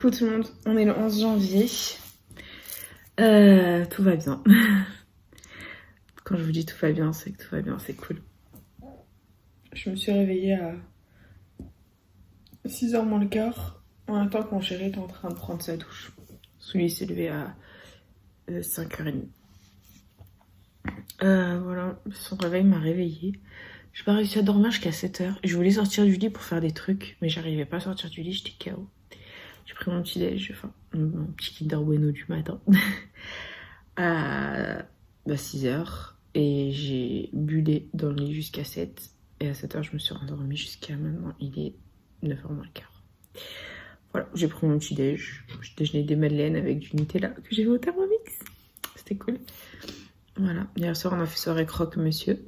Coucou tout le monde, on est le 11 janvier. Tout va bien. Quand je vous dis tout va bien, c'est que tout va bien, c'est cool. Je me suis réveillée à 6h moins le quart, en même temps que mon chéri était en train de prendre sa douche. Celui s'est levé à 5h30. Voilà, son réveil m'a réveillée. J'ai pas réussi à dormir jusqu'à 7h. Je voulais sortir du lit pour faire des trucs, mais j'arrivais pas à sortir du lit, j'étais KO. J'ai pris mon petit déj, enfin mon petit Kinder Bueno du matin à 6h et j'ai bullé dans le lit jusqu'à 7 et à 7h je me suis rendormie jusqu'à maintenant, il est 9h moins le quart. Voilà, j'ai pris mon petit déj, j'ai déjeuné des madeleines avec du Nutella que j'ai fait au Thermomix, c'était cool. Voilà, hier soir on a fait soirée croque-monsieur.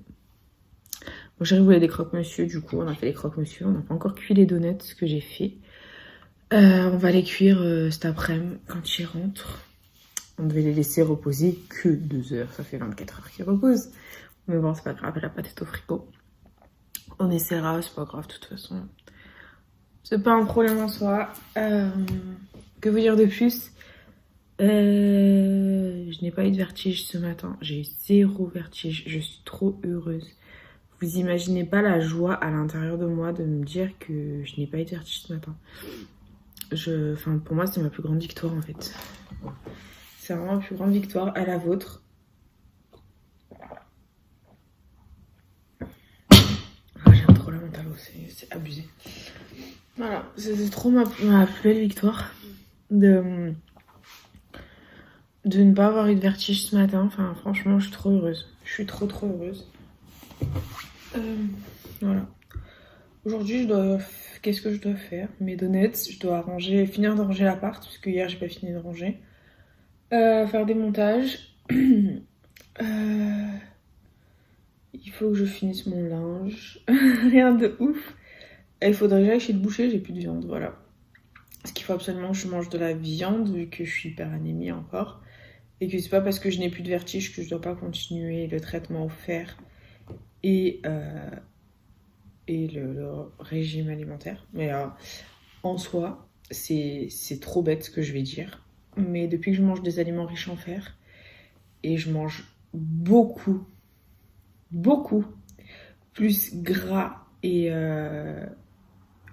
Mon chéri voulait des croque-monsieur, du coup on a fait les croque-monsieur, on n'a pas encore cuit les donuts, ce que j'ai fait. On va les cuire cet après-midi quand il rentre. On devait les laisser reposer que 2 heures. Ça fait 24 heures qu'ils reposent. Mais bon, c'est pas grave, la pâte est au frigo. On essaiera, c'est pas grave de toute façon. C'est pas un problème en soi. Que vous dire de plus? Je n'ai pas eu de vertige ce matin. J'ai eu 0 vertige. Je suis trop heureuse. Vous imaginez pas la joie à l'intérieur de moi de me dire que je n'ai pas eu de vertige ce matin. Enfin, pour moi, c'est ma plus grande victoire en fait. C'est vraiment ma plus grande victoire, à la vôtre. J'aime trop la menthe à l'eau, c'est abusé. Voilà, c'est trop ma plus belle victoire de ne pas avoir eu de vertige ce matin. Enfin, franchement, je suis trop heureuse. Je suis trop heureuse. Voilà. Aujourd'hui, qu'est-ce que je dois faire? Mes donuts, je dois finir de ranger l'appart, parce que hier, j'ai pas fini de ranger. Faire des montages. Il faut que je finisse mon linge. Rien de ouf. Et il faudrait que j'aille chez le boucher, j'ai plus de viande, voilà. Parce qu'il faut absolument que je mange de la viande, vu que je suis hyper anémie encore. Et que c'est pas parce que je n'ai plus de vertige que je dois pas continuer le traitement au fer et le régime alimentaire. Mais en soi, c'est trop bête ce que je vais dire. Mais depuis que je mange des aliments riches en fer, et je mange beaucoup plus gras et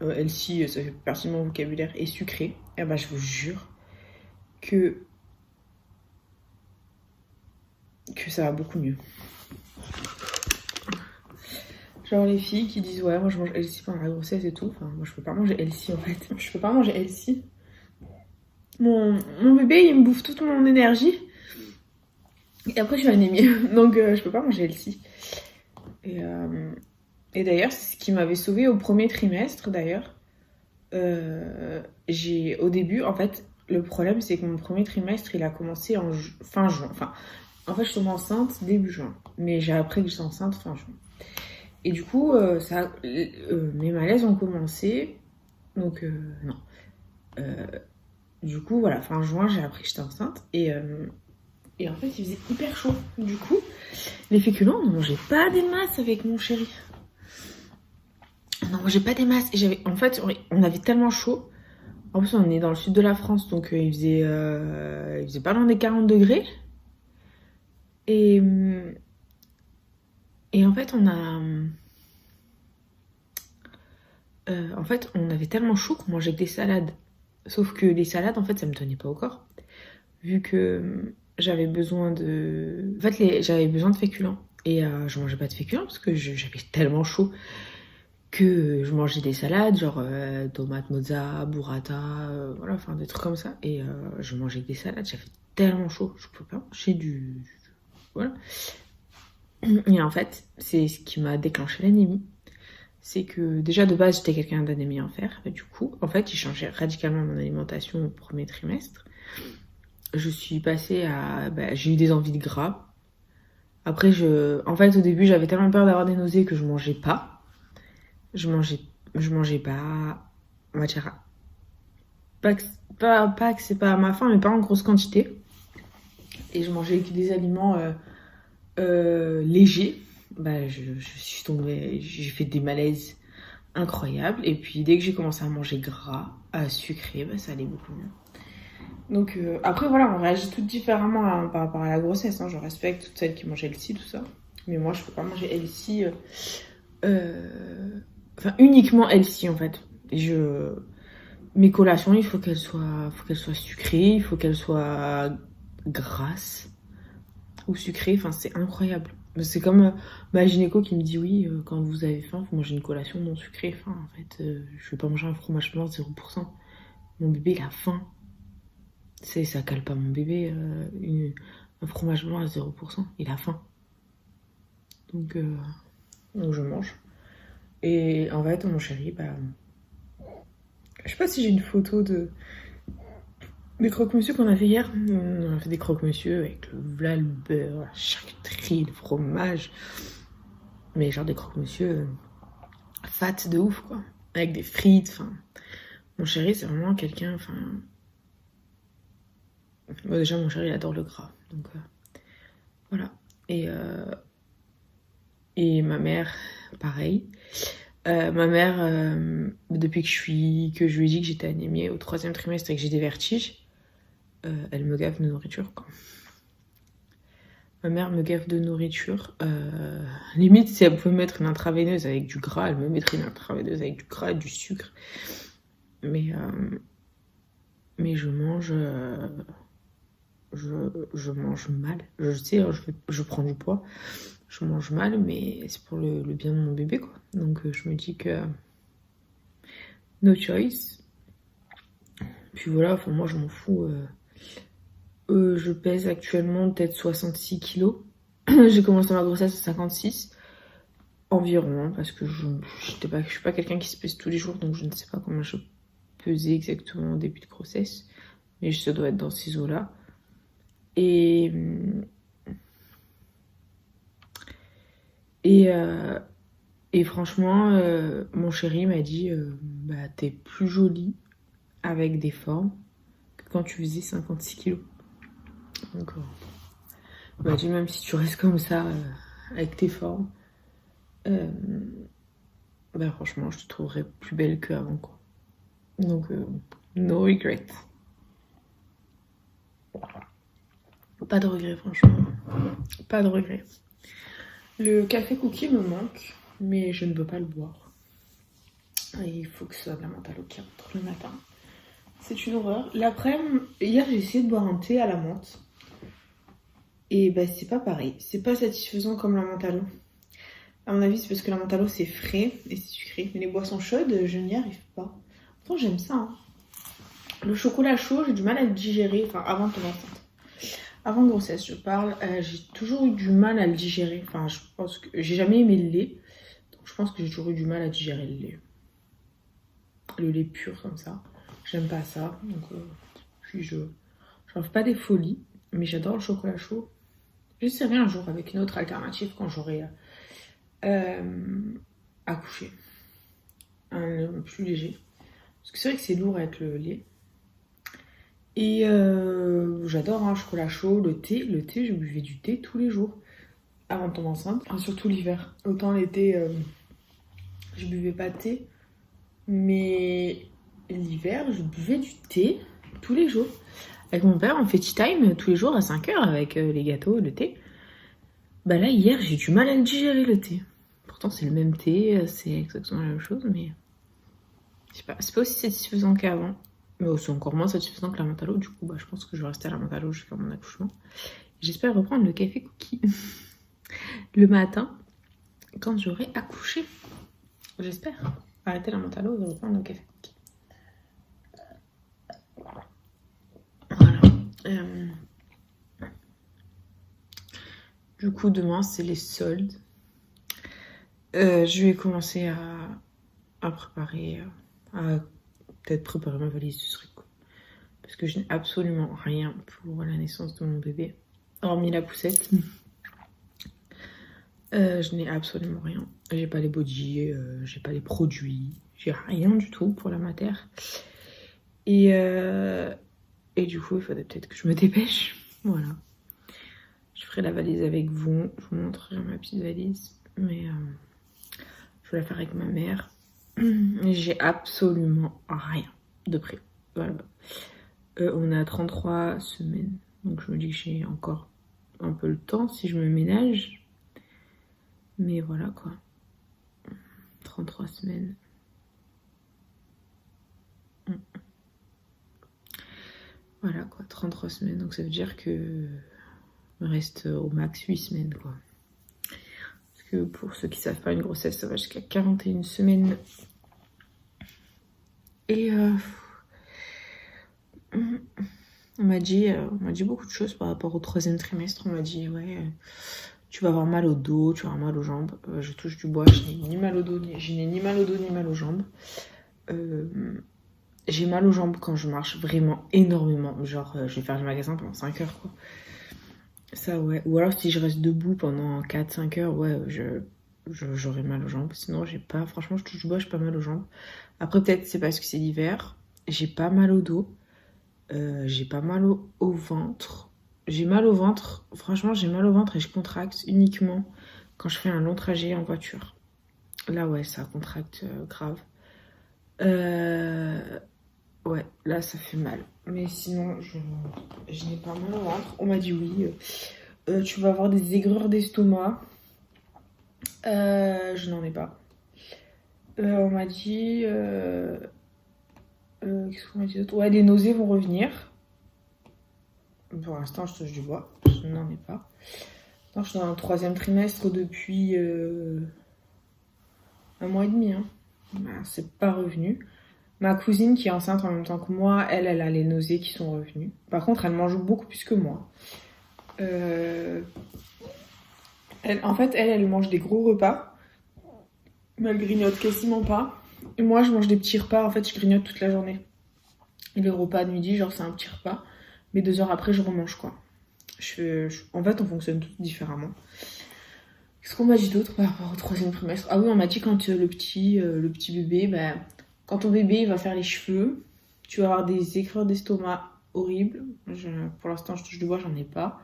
healthy, ça fait partie de mon vocabulaire, et sucré, et bah je vous jure que ça va beaucoup mieux. Genre les filles qui disent ouais moi je mange healthy pendant la grossesse et tout, enfin moi je peux pas manger healthy en fait, je peux pas manger healthy. Mon bébé il me bouffe toute mon énergie et après je suis anémie donc je peux pas manger healthy. Et d'ailleurs c'est ce qui m'avait sauvée au premier trimestre d'ailleurs. Au début en fait le problème c'est que mon premier trimestre il a commencé en fin juin, enfin en fait je tombe enceinte début juin, mais j'ai appris que j'étais enceinte fin juin. Et du coup, mes malaises ont commencé. Donc, non. Du coup, voilà, fin juin, j'ai appris que j'étais enceinte. Et en fait, il faisait hyper chaud. Du coup, les féculents, on ne mangeait pas des masses avec mon chéri. On n'en mangeait pas des masses. Et en fait, on avait tellement chaud. En plus, on est dans le sud de la France, donc il faisait pas loin des 40 degrés. Et en fait, on avait tellement chaud qu'on mangeait que des salades. Sauf que les salades, en fait, ça me tenait pas au corps. Vu que j'avais besoin de... En fait, j'avais besoin de féculents. Et je mangeais pas de féculents parce que j'avais tellement chaud que je mangeais des salades, genre tomates mozza, burrata, voilà, enfin des trucs comme ça. Et je mangeais que des salades, j'avais tellement chaud. Je pouvais pas manger voilà. Et en fait, c'est ce qui m'a déclenché l'anémie. C'est que déjà de base, j'étais quelqu'un d'anémie en fer. Et du coup, en fait, j'ai changé radicalement mon alimentation au premier trimestre. Je suis passée à... j'ai eu des envies de gras. Après, en fait, au début, j'avais tellement peur d'avoir des nausées que je mangeais pas. Je mangeais pas... On va dire... Pas que c'est pas à ma faim, mais pas en grosse quantité. Et je mangeais que des aliments légers. Je suis tombée... J'ai fait des malaises incroyable. Et puis dès que j'ai commencé à manger gras, sucré, bah, ça allait beaucoup mieux. Donc après voilà, on réagit toutes différemment hein, par rapport à la grossesse. Hein. Je respecte toutes celles qui mangent healthy, tout ça. Mais moi, je peux pas manger healthy. Enfin, uniquement healthy en fait. Mes collations, il faut qu'elles soient sucrées, il faut qu'elles soient grasses ou sucrées. Enfin, c'est incroyable. C'est comme ma gynéco qui me dit oui, quand vous avez faim, vous mangez une collation non sucrée. Enfin, en fait, je vais pas manger un fromage blanc 0%. Mon bébé, il a faim. Ça cale pas mon bébé. Un fromage blanc à 0%. Il a faim. Donc je mange. Et en fait, mon chéri, bah, je sais pas si j'ai une photo des croque-monsieur qu'on a fait hier. On a fait des croque-monsieur avec le beurre, la charcuterie, le fromage. Mais genre des croque-monsieur fat de ouf, quoi. Avec des frites, enfin. Mon chéri, c'est vraiment quelqu'un, enfin. Bon, déjà, mon chéri, il adore le gras. Donc, voilà. Et ma mère, pareil. Ma mère, depuis que je lui ai dit que j'étais anémie au 3e trimestre et que j'ai des vertiges, elle me gave de nourriture, quoi. Ma mère me gave de nourriture. Limite, si elle pouvait mettre une intraveineuse avec du gras, elle me mettrait une intraveineuse avec du gras et du sucre. Mais je mange... je mange mal. Je sais, je prends du poids. Je mange mal, mais c'est pour le bien de mon bébé, quoi. Donc je me dis que... No choice. Puis voilà, enfin moi je m'en fous. Je pèse actuellement peut-être 66 kilos. J'ai commencé ma grossesse à 56 environ, hein, parce que je suis pas quelqu'un qui se pèse tous les jours, donc je ne sais pas comment je pesais exactement au début de grossesse, mais ça doit être dans ces eaux-là. Et franchement, mon chéri m'a dit bah t'es plus jolie avec des formes que quand tu faisais 56 kilos. Donc il m'a dit même si tu restes comme ça avec tes formes, bah franchement je te trouverais plus belle qu'avant, quoi. Donc no regret. Pas de regret, franchement. Pas de regret. Le café cookie me manque, mais je ne veux pas le boire. Et il faut que ce soit de la menthe à l'eau qui rentre le matin. C'est une horreur. L'après-midi, hier j'ai essayé de boire un thé à la menthe. Et bah c'est pas pareil. C'est pas satisfaisant comme la menthe à l'eau. À mon avis, c'est parce que la menthe à l'eau c'est frais et c'est sucré. Mais les boissons chaudes, je n'y arrive pas. Pourtant j'aime ça. Hein. Le chocolat chaud, j'ai du mal à le digérer. Enfin, avant de tomber enceinte. Avant grossesse, je parle, j'ai toujours eu du mal à le digérer. Enfin, je pense que j'ai jamais aimé le lait. Donc, je pense que j'ai toujours eu du mal à digérer le lait. Le lait pur comme ça. J'aime pas ça. Donc, puis je n'en fais pas des folies. Mais j'adore le chocolat chaud. J'essaierai un jour avec une autre alternative quand j'aurai accouché. Un plus léger. Parce que c'est vrai que c'est lourd avec le lait. Et j'adore un chocolat chaud, le thé. Le thé, je buvais du thé tous les jours avant de tomber enceinte. Enfin, surtout l'hiver. Autant l'été, je buvais pas de thé. Mais l'hiver, je buvais du thé tous les jours. Avec mon père, on fait tea time tous les jours à 5h avec les gâteaux, le thé. Bah là, hier, j'ai du mal à le digérer, le thé. Pourtant, c'est le même thé, c'est exactement la même chose, mais... Je sais pas, c'est pas aussi satisfaisant qu'avant. Mais c'est encore moins satisfaisant que la menthe à l'eau. Du coup, bah, je pense que je vais rester à la menthe à l'eau jusqu'à mon accouchement. J'espère reprendre le café cookie le matin quand j'aurai accouché. J'espère arrêter la menthe à l'eau et reprendre le café cookie. Voilà. Du coup, demain, c'est les soldes. Je vais commencer à préparer... à peut-être préparer ma valise de truc. Parce que je n'ai absolument rien pour la naissance de mon bébé. Hormis la poussette. Je n'ai absolument rien. J'ai pas les body, j'ai pas les produits. J'ai rien du tout pour la mater. Et du coup, il faudrait peut-être que je me dépêche. Voilà. Je ferai la valise avec vous. Je vous montrerai ma petite valise. Mais je vais la faire avec ma mère. J'ai absolument rien de près. Voilà. On est à 33 semaines. Donc je me dis que j'ai encore un peu le temps si je me ménage. Mais voilà quoi. 33 semaines. Voilà quoi, 33 semaines. Donc ça veut dire que il me reste au max 8 semaines quoi. Parce que pour ceux qui savent pas, une grossesse ça va jusqu'à 41 semaines. Et on m'a dit beaucoup de choses par rapport au 3e trimestre. On m'a dit ouais, tu vas avoir mal au dos, tu vas avoir mal aux jambes. Je touche du bois, je n'ai ni mal au dos, ni mal aux jambes. J'ai mal aux jambes quand je marche vraiment énormément. Genre, je vais faire le magasin pendant 5 heures, quoi. Ça, ouais. Ou alors, si je reste debout pendant 4-5 heures, ouais, j'aurai mal aux jambes. Sinon, j'ai pas... Franchement, je touche du bois, j'ai pas mal aux jambes. Après, peut-être c'est parce que c'est l'hiver. J'ai pas mal au dos. J'ai pas mal au ventre. J'ai mal au ventre. Franchement, j'ai mal au ventre et je contracte uniquement quand je fais un long trajet en voiture. Là, ouais, ça contracte grave. Ouais, là ça fait mal. Mais sinon, je n'ai pas mal au ventre. On m'a dit oui. Tu vas avoir des aigreurs d'estomac. Je n'en ai pas. On m'a dit... qu'est-ce qu'on m'a dit d'autre? Ouais, les nausées vont revenir. Pour l'instant, je touche du bois. Je n'en ai pas. Non, je suis dans le 3e trimestre depuis 1 mois et demi. Hein. Bah, c'est pas revenu. Ma cousine qui est enceinte en même temps que moi, elle a les nausées qui sont revenues. Par contre, elle mange beaucoup plus que moi. Elle mange des gros repas. Mais elle grignote quasiment pas. Et moi, je mange des petits repas. En fait, je grignote toute la journée. Et le repas de midi, genre, c'est un petit repas. Mais 2 heures après, je remange, quoi. En fait, on fonctionne tous différemment. Qu'est-ce qu'on m'a dit d'autre par rapport au 3e trimestre? Ah oui, on m'a dit quand le petit bébé, bah, quand ton bébé il va faire les cheveux, tu vas avoir des aigreurs d'estomac horribles. Pour l'instant, je touche du bois, j'en ai pas.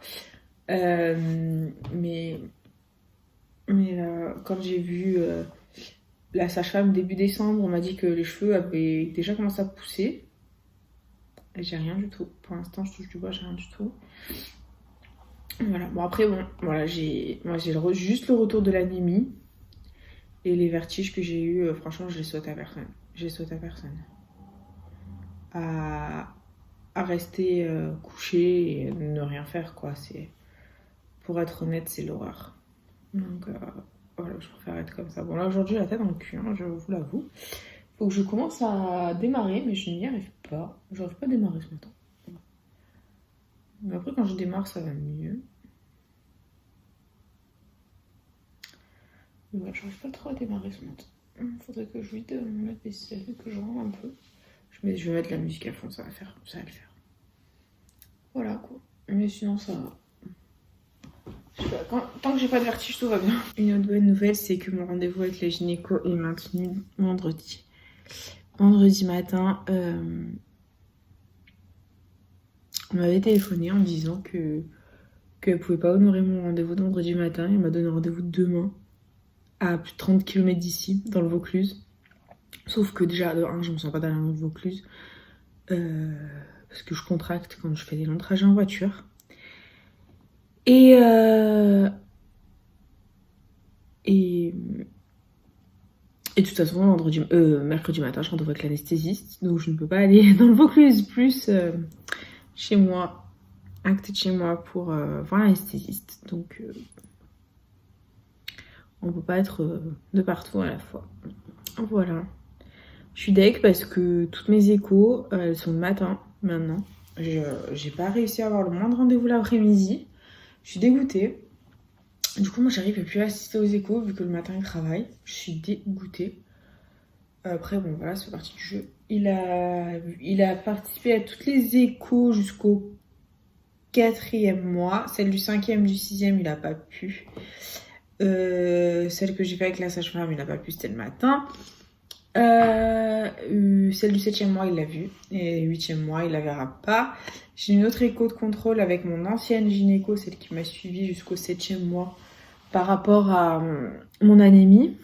Mais quand j'ai vu la sage-femme début décembre, on m'a dit que les cheveux avaient déjà commencé à pousser. Et j'ai rien du tout. Pour l'instant, je touche du bois, j'ai rien du tout. Voilà. Bon, après, bon, voilà, j'ai juste le retour de l'anémie. Et les vertiges que j'ai eu, franchement, je les souhaite à personne. À rester couché et ne rien faire, quoi. Pour être honnête, c'est l'horreur. Donc, voilà, je préfère être comme ça. Bon, là, aujourd'hui, la tête dans le cul, hein, je vous l'avoue. Faut que je commence à démarrer, mais je n'y arrive pas. J'arrive pas à démarrer ce matin. Mais après, quand je démarre, ça va mieux. Mais ouais, j'arrive pas trop à démarrer ce matin. Faudrait que je vide mon vaisselle, que je rentre un peu. Je vais mettre la musique à fond, ça va le faire. Voilà, quoi. Mais sinon, ça va. Je sais pas, tant que j'ai pas de vertige, tout va bien. Une autre bonne nouvelle, c'est que mon rendez-vous avec la gynéco est maintenu vendredi. Vendredi matin, on m'avait téléphoné en me disant qu'elle pouvait pas honorer mon rendez-vous de vendredi matin. Elle m'a donné rendez-vous demain à plus de 30 km d'ici, dans le Vaucluse. Sauf que déjà, de 1, je me sens pas d'aller dans le Vaucluse. Parce que je contracte quand je fais des longs trajets en voiture. Et de toute façon, mercredi matin, je rendez-vous avec l'anesthésiste. Donc je ne peux pas aller dans le Vaucluse, plus chez moi, à côté de chez moi, pour voir l'anesthésiste. Donc on peut pas être de partout à la fois. Voilà. Je suis deg parce que toutes mes échos, elles sont le matin, maintenant. J'ai pas réussi à avoir le moindre rendez-vous l'après-midi. Je suis dégoûtée. Du coup, moi, j'arrive plus à assister aux échos vu que le matin, il travaille. Je suis dégoûtée. Après, bon, voilà, c'est parti du jeu. Il a participé à toutes les échos jusqu'au 4e mois. Celle du 5e, du 6e, il a pas pu. Celle que j'ai fait avec la sage-femme, il a pas pu, c'était le matin. Celle du 7e mois, il l'a vue. Et 8e mois, il la verra pas. J'ai une autre écho de contrôle avec mon ancienne gynéco, celle qui m'a suivie jusqu'au 7e mois, par rapport à mon anémie.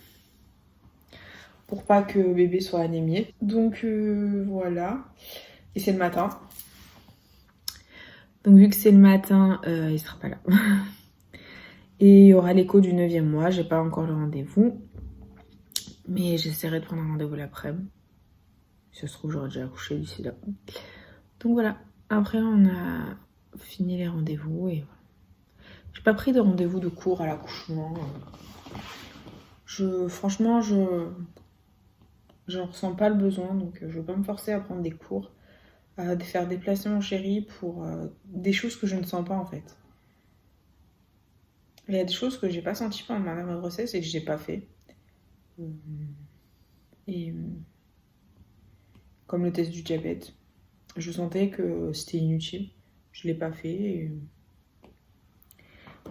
pour pas que bébé soit anémié. Donc voilà. Et c'est le matin. Donc vu que c'est le matin, il sera pas là. Et il y aura l'écho du 9e mois. J'ai pas encore le rendez-vous. Mais j'essaierai de prendre un rendez-vous l'après-midi. Si ça se trouve, j'aurai déjà accouché d'ici là. Donc voilà. Après, on a fini les rendez-vous et voilà. J'ai pas pris de rendez-vous de cours à l'accouchement. Franchement, j'en ressens pas le besoin. Donc je vais pas me forcer à prendre des cours. À faire déplacer mon chéri pour des choses que je ne sens pas en fait. Il y a des choses que j'ai pas senties pendant ma grossesse et que j'ai pas fait. Et comme le test du diabète, je sentais que c'était inutile. Je l'ai pas fait.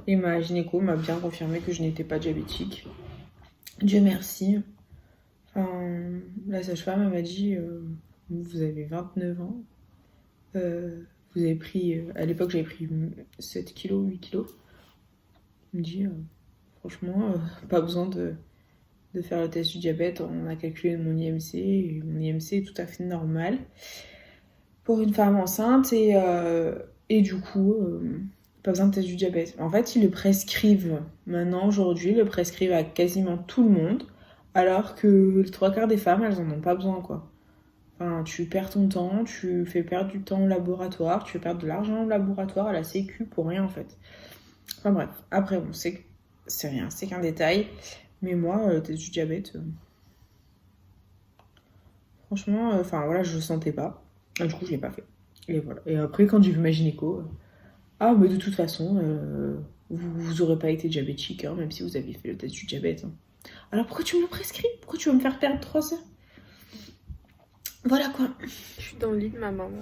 Et ma gynéco m'a bien confirmé que je n'étais pas diabétique. Dieu merci. Enfin, la sage-femme m'a dit vous avez 29 ans. Vous avez pris, à l'époque j'avais pris 7 kilos, 8 kilos. Elle me dit, franchement, pas besoin de faire le test du diabète. On a calculé mon IMC et mon IMC est tout à fait normal pour une femme enceinte et du coup, pas besoin de test du diabète. En fait, ils le prescrivent maintenant, aujourd'hui, ils le prescrivent à quasiment tout le monde, alors que les 3/4 des femmes, elles en ont pas besoin, quoi. Enfin, tu perds ton temps, tu fais perdre du temps au laboratoire, tu fais perdre de l'argent au laboratoire, à la sécu, pour rien, en fait. Enfin bref, après, bon, c'est rien, c'est qu'un détail. Mais moi, le test du diabète, franchement, enfin voilà, je le sentais pas. Et du coup, je l'ai pas fait. Et voilà. Et après, quand j'ai vu ma gynéco, ah, mais de toute façon, vous aurez pas été diabétique, hein, même si vous aviez fait le test du diabète. Hein. Alors pourquoi tu me le prescris? Pourquoi tu veux me faire perdre 3 heures? Voilà quoi. Je suis dans le lit de ma maman.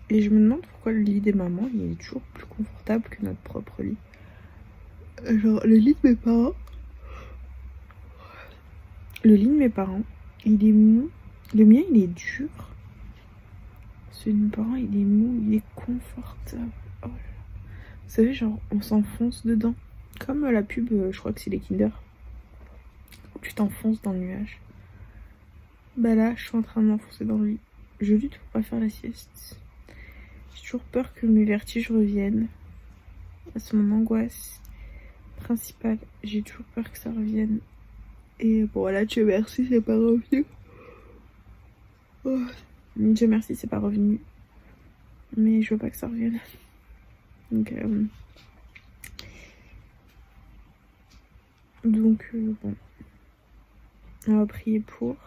Et je me demande pourquoi le lit des mamans, il est toujours plus confortable que notre propre lit. Genre, le lit de mes parents. Le lit de mes parents, il est mou. Le mien, il est dur. Celui de mes parents, il est mou, il est confortable. Oh là là. Vous savez, genre, on s'enfonce dedans. Comme la pub, je crois que c'est les Kinder. Où tu t'enfonces dans le nuage. Bah là, je suis en train de m'enfoncer dans le lit. Je lutte pour pas faire la sieste. J'ai toujours peur que mes vertiges reviennent. C'est mon angoisse principale. J'ai toujours peur que ça revienne. Et bon, là, Dieu merci, c'est pas revenu. Oh. Dieu merci, c'est pas revenu. Mais je veux pas que ça revienne. Donc, bon. On va prier pour.